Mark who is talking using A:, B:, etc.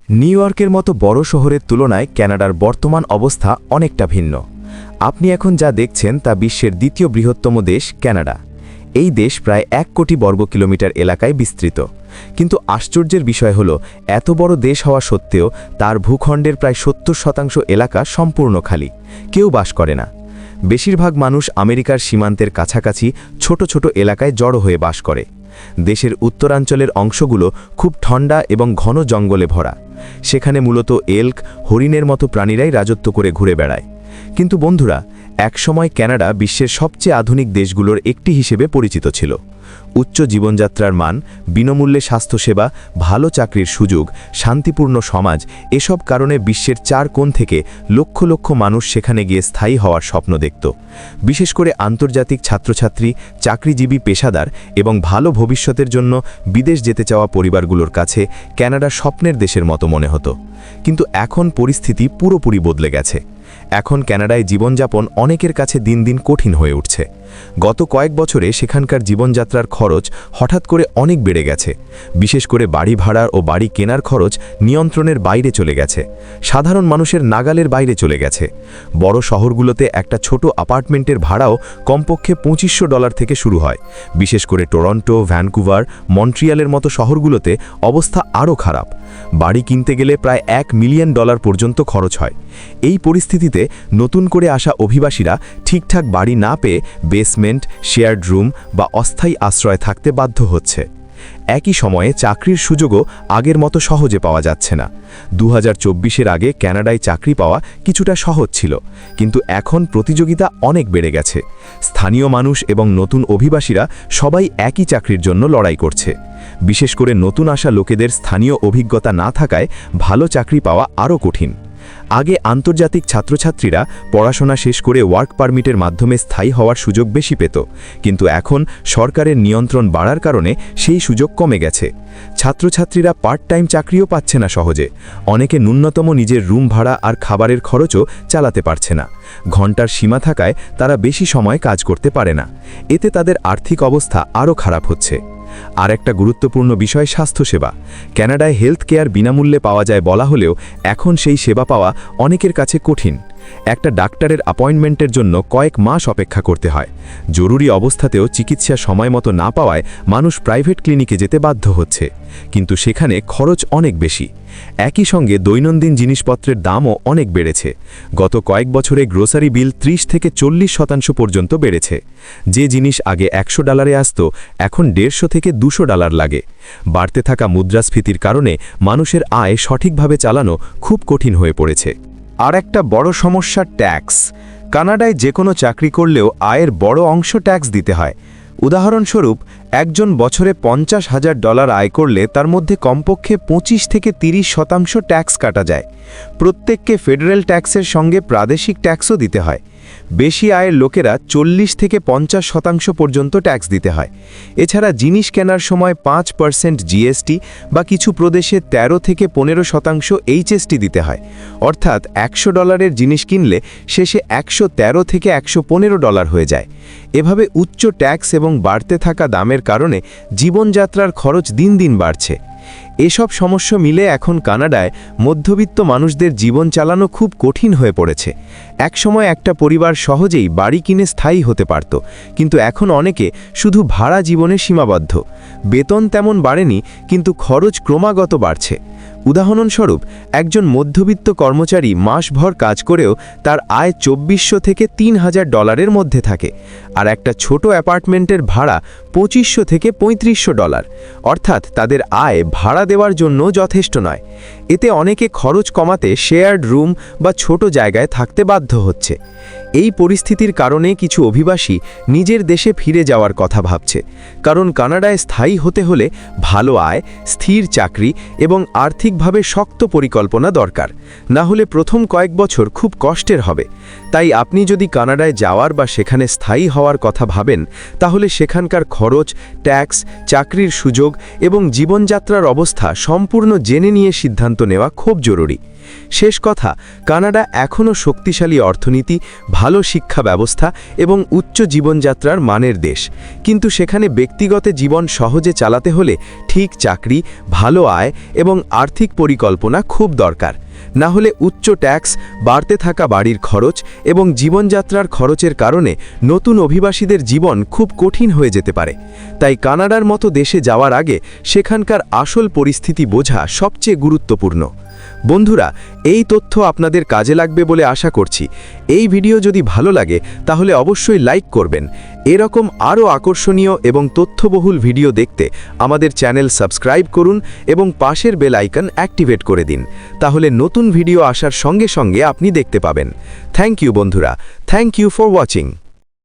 A: New ইয়র্কের মতো বড় শহরের তুলনায় কানাডার বর্তমান অবস্থা অনেকটা ভিন্ন। আপনি এখন যা দেখছেন তা বিশ্বের দ্বিতীয় বৃহত্তম দেশ কানাডা। এই দেশ প্রায় 1 কোটি বর্গ কিলোমিটার এলাকায় বিস্তৃত। কিন্তু আশ্চর্যের বিষয় হল, এত বড় দেশ হওয়া সত্ত্বেও তার ভূখণ্ডের প্রায় 70% এলাকা সম্পূর্ণ খালি, কেউ বাস করে না। বেশিরভাগ মানুষ আমেরিকার সীমান্তের কাছাকাছি ছোট ছোট এলাকায় জড়ো হয়ে বাস করে। দেশের উত্তরাঞ্চলের অংশগুলো খুব ঠান্ডা এবং ঘন জঙ্গলে ভরা। সেখানে মূলত এল্ক, হরিণের মতো প্রাণীরাই রাজত্ব করে ঘুরে বেড়ায়। কিন্তু বন্ধুরা, একসময় কানাডা বিশ্বের সবচেয়ে আধুনিক দেশগুলোর একটি হিসেবে পরিচিত ছিল। উচ্চ জীবনযাত্রার মান, বিনামূল্যে স্বাস্থ্যসেবা, ভালো চাকরির সুযোগ, শান্তিপূর্ণ সমাজ, এসব কারণে বিশ্বের 4 কোণ থেকে লক্ষ লক্ষ মানুষ সেখানে গিয়ে স্থায়ী হওয়ার স্বপ্ন দেখত। বিশেষ করে আন্তর্জাতিক ছাত্রছাত্রী, চাকরিজীবী পেশাদার এবং ভালো ভবিষ্যতের জন্য বিদেশ যেতে চাওয়া পরিবারগুলোর কাছে কানাডা স্বপ্নের দেশের মতো মনে হতো। কিন্তু এখন পরিস্থিতি পুরোপুরি বদলে গেছে। এখন কানাডায় জীবনযাপন অনেকের কাছে দিন দিন কঠিন হয়ে উঠছে। গত কয়েক বছরে সেখানকার জীবনযাত্রার খরচ হঠাৎ করে অনেক বেড়ে গেছে। বিশেষ করে বাড়ি ভাড়া ও বাড়ি কেনার খরচ নিয়ন্ত্রণের বাইরে চলে গেছে, সাধারণ মানুষের নাগালের বাইরে চলে গেছে। বড় শহরগুলোতে একটা ছোট অ্যাপার্টমেন্টের ভাড়াও কমপক্ষে $2500 থেকে শুরু হয়। বিশেষ করে টরন্টো, ভ্যানকুভার, মন্ট্রিয়ালের মতো শহরগুলোতে অবস্থা আরও খারাপ। বাড়ি কিনতে গেলে প্রায় $1 মিলিয়ন পর্যন্ত খরচ হয়। এই পরিস্থিতিতে নতুন করে আসা অভিবাসীরা ঠিকঠাক বাড়ি না পেয়ে বেসমেন্ট, শেয়ার্ড রুম বা অস্থায়ী আশ্রয় থাকতে বাধ্য হচ্ছে। একই সময়ে চাকরির সুযোগও আগের মতো সহজে পাওয়া যাচ্ছে না। 2024-এর আগে কানাডায় চাকরি পাওয়া কিছুটা সহজ ছিল, কিন্তু এখন প্রতিযোগিতা অনেক বেড়ে গেছে। স্থানীয় মানুষ এবং নতুন অভিবাসীরা সবাই একই চাকরির জন্য লড়াই করছে। বিশেষ করে নতুন আসা লোকেদের স্থানীয় অভিজ্ঞতা না থাকায় ভালো চাকরি পাওয়া আরও কঠিন। আগে আন্তর্জাতিক ছাত্রছাত্রীরা পড়াশোনা শেষ করে ওয়ার্ক পারমিটের মাধ্যমে স্থায়ী হওয়ার সুযোগ বেশি পেত, কিন্তু এখন সরকারের নিয়ন্ত্রণ বাড়ার কারণে সেই সুযোগ কমে গেছে। ছাত্রছাত্রীরা পার্ট টাইম চাকরিও পাচ্ছে না সহজে। অনেকে ন্যূনতম নিজের রুম ভাড়া আর খাবারের খরচও চালাতে পারছে না। ঘন্টার সীমা থাকায় তারা বেশি সময় কাজ করতে পারে না। এতে তাদের আর্থিক অবস্থা আরও খারাপ হচ্ছে। আর একটা গুরুত্বপূর্ণ বিষয় স্বাস্থ্যসেবা। কানাডায় হেলথ কেয়ার বিনামূল্যে পাওয়া যায় বলা হলেও এখন সেই সেবা পাওয়া অনেকের কাছে কঠিন। একটা ডাক্তারের অ্যাপয়েন্টমেন্টের জন্য কয়েক মাস অপেক্ষা করতে হয়। জরুরি অবস্থাতেও চিকিৎসা সময় মতো না পাওয়ায় মানুষ প্রাইভেট ক্লিনিকে যেতে বাধ্য হচ্ছে, কিন্তু সেখানে খরচ অনেক বেশি। একই সঙ্গে দৈনন্দিন জিনিসপত্রের দামও অনেক বেড়েছে। গত কয়েক বছরে গ্রোসারি বিল 30 থেকে 40% পর্যন্ত বেড়েছে। যে জিনিস আগে $100 আসত, এখন $150 থেকে $200 লাগে। বাড়তে থাকা মুদ্রাস্ফীতির কারণে মানুষের আয় সঠিকভাবে চালানো খুব কঠিন হয়ে পড়েছে। আর একটা বড় সমস্যা ট্যাক্স। কানাডায় যে কোনো চাকরি করলেও আয়ের বড় অংশ ট্যাক্স দিতে হয়। উদাহরণস্বরূপ, একজন বছরে $50,000 আয় করলে তার মধ্যে কমপক্ষে 25 থেকে 30% ট্যাক্স কাটা যায়। প্রত্যেককে ফেডারেল ট্যাক্সের সঙ্গে প্রাদেশিক ট্যাক্সও দিতে হয়। বেশি আয়ের লোকেরা 40 থেকে 50% পর্যন্ত ট্যাক্স দিতে হয়। এছাড়া জিনিস কেনার সময় 5% জিএসটি বা কিছু প্রদেশে 13 থেকে 15% এইচএসটি দিতে হয়। অর্থাৎ $100 জিনিস কিনলে শেষে $113 থেকে $115 হয়ে যায়। এভাবে উচ্চ ট্যাক্স এবং বাড়তে থাকা দামের কারণে জীবনযাত্রার খরচ দিন দিন বাড়ছে। এসব সমস্যা মিলে এখন কানাডায় মধ্যবিত্ত মানুষদের জীবন চালানো খুব কঠিন হয়ে পড়েছে। একসময় একটা পরিবার সহজেই বাড়ি কিনে স্থায়ী হতে পারত, কিন্তু এখন অনেকে শুধু ভাড়া জীবনে সীমাবদ্ধ। বেতন তেমন বাড়েনি, কিন্তু খরচ ক্রমাগত বাড়ছে। উদাহরণস্বরূপ, একজন মধ্যবিত্ত কর্মচারী মাসভর কাজ করেও তার আয় $2400 থেকে $3000 মধ্যে থাকে, আর একটা ছোট অ্যাপার্টমেন্টের ভাড়া $2500 থেকে $3500। অর্থাৎ তাদের আয় ভাড়া দেওয়ার জন্য যথেষ্ট নয়। এতে অনেকে খরচ কমাতে শেয়ার্ড রুম বা ছোট জায়গায় থাকতে বাধ্য হচ্ছে। এই পরিস্থিতির কারণে কিছু অভিবাসী নিজের দেশে ফিরে যাওয়ার কথা ভাবছে, কারণ কানাডায় স্থায়ী হতে হলে ভালো আয়, স্থির চাকরি এবং আর্থিকভাবে শক্ত পরিকল্পনা দরকার। না হলে প্রথম কয়েক বছর খুব কষ্টের হবে। তাই আপনি যদি কানাডায় যাওয়ার বা সেখানে স্থায়ী হওয়ার কথা ভাবেন, তাহলে সেখানকার খরচ, ট্যাক্স, চাকরির সুযোগ এবং জীবনযাত্রার অবস্থা সম্পূর্ণ জেনে নিয়ে সিদ্ধান্ত নেওয়া খুব জরুরি। শেষ কথা, কানাডা এখনও শক্তিশালী অর্থনীতি, ভালো শিক্ষা ব্যবস্থা এবং উচ্চ জীবনযাত্রার মানের দেশ, কিন্তু সেখানে ব্যক্তিগত জীবন সহজে চালাতে হলে ঠিক চাকরি, ভালো আয় এবং আর্থিক পরিকল্পনা খুব দরকার। না হলে উচ্চ ট্যাক্স, বাড়তে থাকা বাড়ির খরচ এবং জীবনযাত্রার খরচের কারণে নতুন অভিবাসীদের জীবন খুব কঠিন হয়ে যেতে পারে। তাই কানাডার মতো দেশে যাওয়ার আগে সেখানকার আসল পরিস্থিতি বোঝা সবচেয়ে গুরুত্বপূর্ণ। বন্ধুরা, এই তথ্য আপনাদের কাজে লাগবে বলে আশা করছি। এই ভিডিও যদি ভালো লাগে তাহলে অবশ্যই লাইক করবেন। এরকম আরও আকর্ষণীয় এবং তথ্যবহুল ভিডিও দেখতে আমাদের চ্যানেল সাবস্ক্রাইব করুন এবং পাশের বেল আইকন অ্যাক্টিভেট করে দিন। তাহলে নতুন ভিডিও আসার সঙ্গে সঙ্গে আপনি দেখতে পাবেন। থ্যাংক ইউ বন্ধুরা, থ্যাংক ইউ ফর ওয়াচিং।